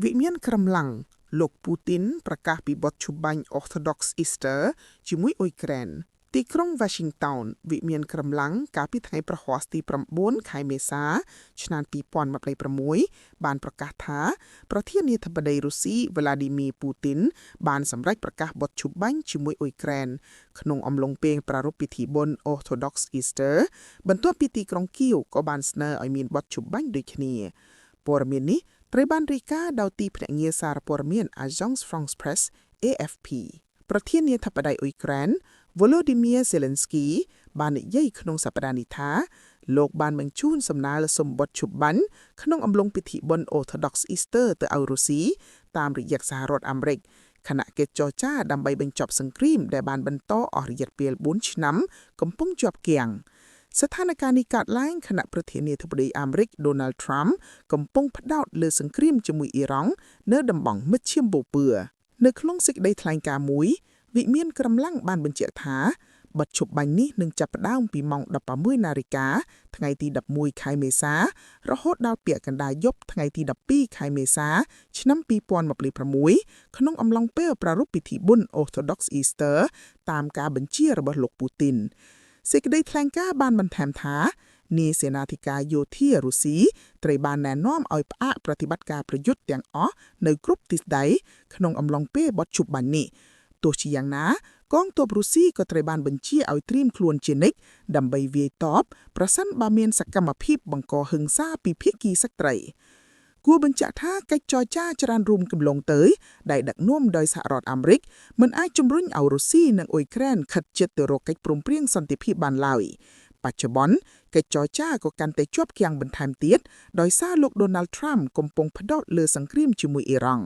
វិមានក្រំឡាំងលោកពូទីនប្រកាសពីបទឈប់បាញ់ Orthodox Easter ជាមួយអ៊ុយក្រែនទីក្រុង Washington វិមានក្រំឡាំងកាលពីថ្ងៃប្រហ័សទី9 ខែមេសា ឆ្នាំ2026បានប្រកាសថាប្រធានាធិបតីរុស្ស៊ី Vladimir Putin បានសម្រេចប្រកាសបទឈប់បាញ់ជាមួយអ៊ុយក្រែនក្នុងអំឡុងពេលប្រារព្ធពិធីបុណ្យ Orthodox Easter បន្ទាប់ពីទីក្រុងគៀវក៏បានស្នើឲ្យមានបទឈប់បាញ់ដូចគ្នាព័ត៌មាននេះត្រូវបានរាយការណ៍ដោយទីភ្នាក់ងារសារព័ត៌មាន Agence France Presse AFP ប្រធានាធិបតីអ៊ុយក្រែន Volodymyr Zelensky បាននិយាយក្នុងសប្តាហ៍នេះថាលោកបានបញ្ជូនសំណើសុំបទឈប់បាញ់ក្នុងអំឡុងពិធីបុណ្យ Orthodox Easter ទៅឲ្យរុស្ស៊ីតាមរយៈសហរដ្ឋអាមេរិកខណៈកិច្ចចរចាដើម្បីបញ្ចប់សង្គ្រាមដែលបានបន្តអស់រយៈពេល4ឆ្នាំកំពុងជាប់គាំងស្ថានភាពនេះកើតឡើងខណៈប្រធានាធិបតីអាមេរិក Donald Trump កំពុងផ្ដោតលើសង្គ្រាមជាមួយអ៊ីរ៉ង់នៅតំបន់មជ្ឈិមបូព៌ានៅក្នុងសេចក្តីថ្លែងការណ៍មួយវិមានក្រំឡាំងបានបញ្ជាក់ថាបទឈប់បាញ់នេះនឹងចាប់ផ្ដើមពីម៉ោង 16 នាฬิកាថ្ងៃទី11 ខែមេសារហូតដល់ពាក់កណ្ដាលយប់ថ្ងៃទី12 ខែមេសាឆ្នាំ2026ក្នុងអំឡុងពេលប្រារព្ធពិធីបុណ្យ Orthodox Easter តាមការបញ្ជារបស់លោកពូទីនសេចក្តីថ្លែងការណ៍បានបន្ថែមថានាយសេនាធិការយោធារុស្ស៊ីត្រូវបានណែនាំឲ្យផ្អាកប្រតិបត្តិការប្រយុទ្ធទាំងអស់នៅគ្រប់ទិសដៅក្នុងអំឡុងពេលបទឈប់បាញ់នេះទោះជាយ៉ាងណាកងទ័ពរុស្ស៊ីក៏ត្រូវបានបញ្ជាឲ្យត្រៀមខ្លួនជានិច្ចដើម្បីវាយតបប្រសិនបើមានសកម្មភាពបង្កហិង្សាពីភាគីសក្តិគួរបញ្ជាក់ថាកិច្ចចរចាច្រើនរួមគម្លងទៅដែលដឹកនាំដោយសហរដ្ឋអាមេរិកមិនអាចជំរុញឲ្យរុស្ស៊ីនិងអ៊ុយក្រែនខិតជិតទៅរកកិច្ចព្រមព្រៀងសន្តិភាពបានឡើយបច្ចុប្បន្នកិច្ចចរចាក៏កាន់តែជាប់គាំងបន្ថែមទៀតដោយសារលោក Donald Trump កំពុងផ្ដោតលើសង្គ្រាមជាមួយអ៊ីរ៉ង់